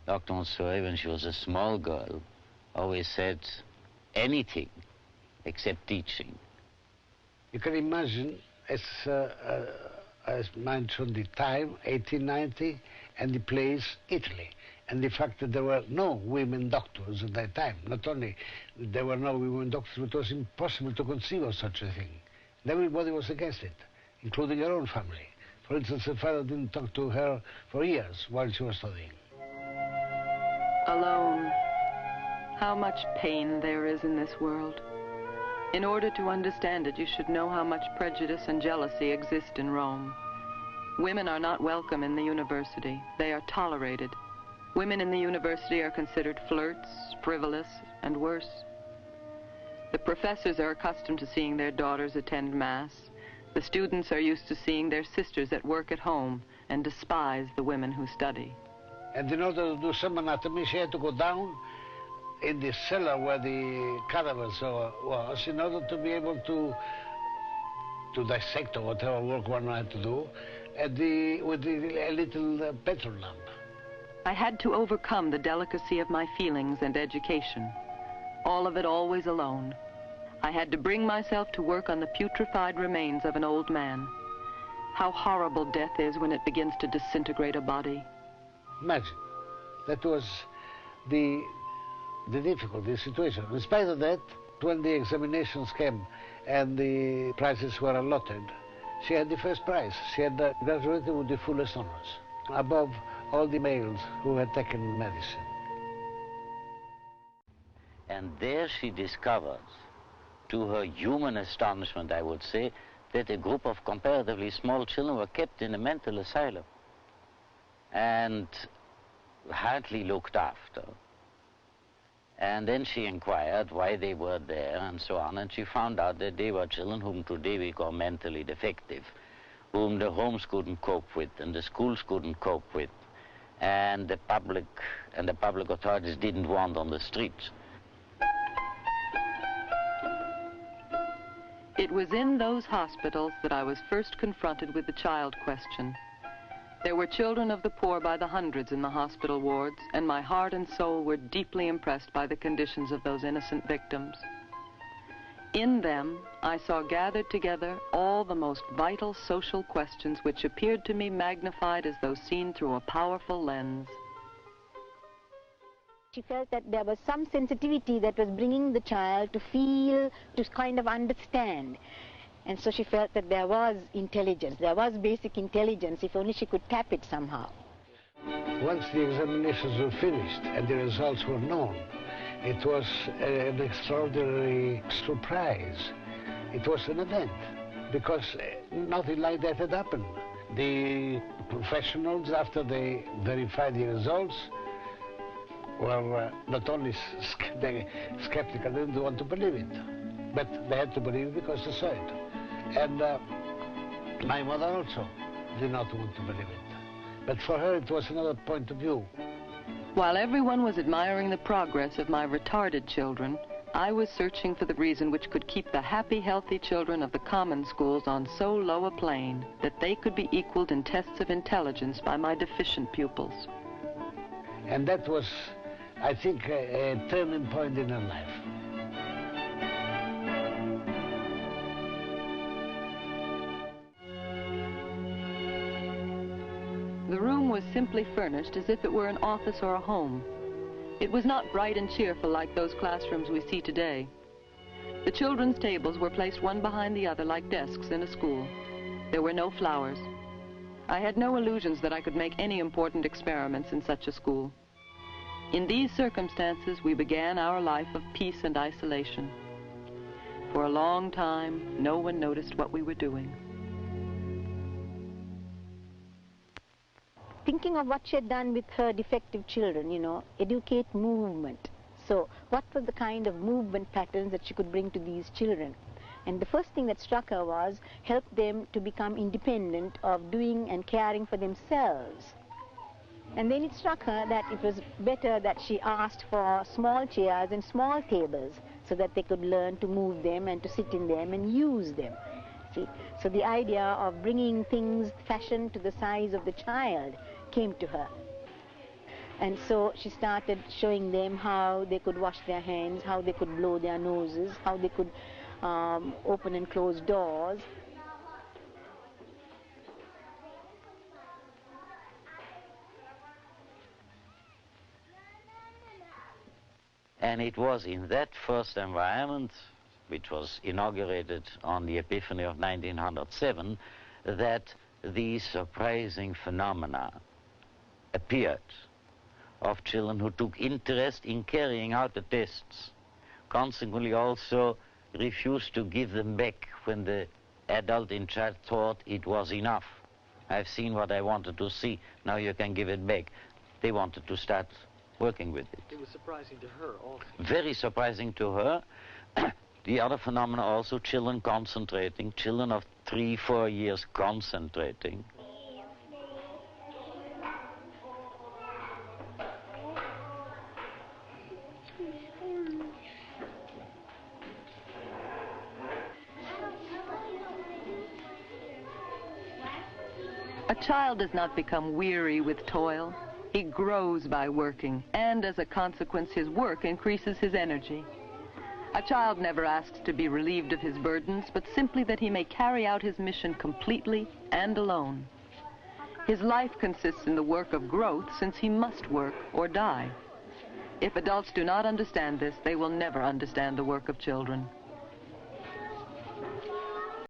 Dr. Montessori, when she was a small girl, always said anything except teaching. You can imagine, as mentioned, the time, 1890, and the place, Italy. And the fact that there were no women doctors at that time. Not only there were no women doctors, but it was impossible to conceive of such a thing. And everybody was against it, including her own family. For instance, her father didn't talk to her for years while she was studying. Alone. How much pain there is in this world. In order to understand it, you should know how much prejudice and jealousy exist in Rome. Women are not welcome in the university. They are tolerated. Women in the university are considered flirts, frivolous, and worse. The professors are accustomed to seeing their daughters attend Mass. The students are used to seeing their sisters at work at home and despise the women who study. And in order to do some anatomy, she had to go down in the cellar where the cadavers was in order to be able to dissect or whatever work one had to do with a little petrol lamp. I had to overcome the delicacy of my feelings and education. All of it always alone. I had to bring myself to work on the putrefied remains of an old man. How horrible death is when it begins to disintegrate a body. Imagine, that was the difficult situation. In spite of that, when the examinations came and the prizes were allotted, she had the first prize. She had graduated with the fullest honors, above all the males who had taken medicine. And there she discovers, to her human astonishment, I would say, that a group of comparatively small children were kept in a mental asylum and hardly looked after. And then she inquired why they were there and so on, and she found out that they were children whom today we call mentally defective, whom the homes couldn't cope with and the schools couldn't cope with, and the public authorities didn't want on the streets. It was in those hospitals that I was first confronted with the child question. There were children of the poor by the hundreds in the hospital wards, and my heart and soul were deeply impressed by the conditions of those innocent victims. In them, I saw gathered together all the most vital social questions which appeared to me magnified as though seen through a powerful lens. She felt that there was some sensitivity that was bringing the child to feel, to kind of understand. And so she felt that there was intelligence, there was basic intelligence, if only she could tap it somehow. Once the examinations were finished and the results were known, it was an extraordinary surprise. It was an event, because nothing like that had happened. The professionals, after they verified the results, were not only skeptical, they didn't want to believe it, but they had to believe it because they saw it. And my mother also did not want to believe it. But for her, it was another point of view. While everyone was admiring the progress of my retarded children, I was searching for the reason which could keep the happy, healthy children of the common schools on so low a plane that they could be equaled in tests of intelligence by my deficient pupils. And that was, I think, a turning point in her life. The room was simply furnished as if it were an office or a home. It was not bright and cheerful like those classrooms we see today. The children's tables were placed one behind the other like desks in a school. There were no flowers. I had no illusions that I could make any important experiments in such a school. In these circumstances, we began our life of peace and isolation. For a long time, no one noticed what we were doing. Thinking of what she had done with her defective children, you know, educate movement. So what were the kind of movement patterns that she could bring to these children? And the first thing that struck her was help them to become independent of doing and caring for themselves. And then it struck her that it was better that she asked for small chairs and small tables so that they could learn to move them and to sit in them and use them. See? So the idea of bringing things fashioned to the size of the child came to her. And so she started showing them how they could wash their hands, how they could blow their noses, how they could open and close doors. And it was in that first environment, which was inaugurated on the Epiphany of 1907, that these surprising phenomena appeared of children who took interest in carrying out the tests, consequently also refused to give them back when the adult in charge thought it was enough. I've seen what I wanted to see, now you can give it back. They wanted to start working with it. It was surprising to her also. Very surprising to her. The other phenomena also, children concentrating, children of 3-4 years concentrating. A child does not become weary with toil. He grows by working, and as a consequence, his work increases his energy. A child never asks to be relieved of his burdens, but simply that he may carry out his mission completely and alone. His life consists in the work of growth, since he must work or die. If adults do not understand this, they will never understand the work of children.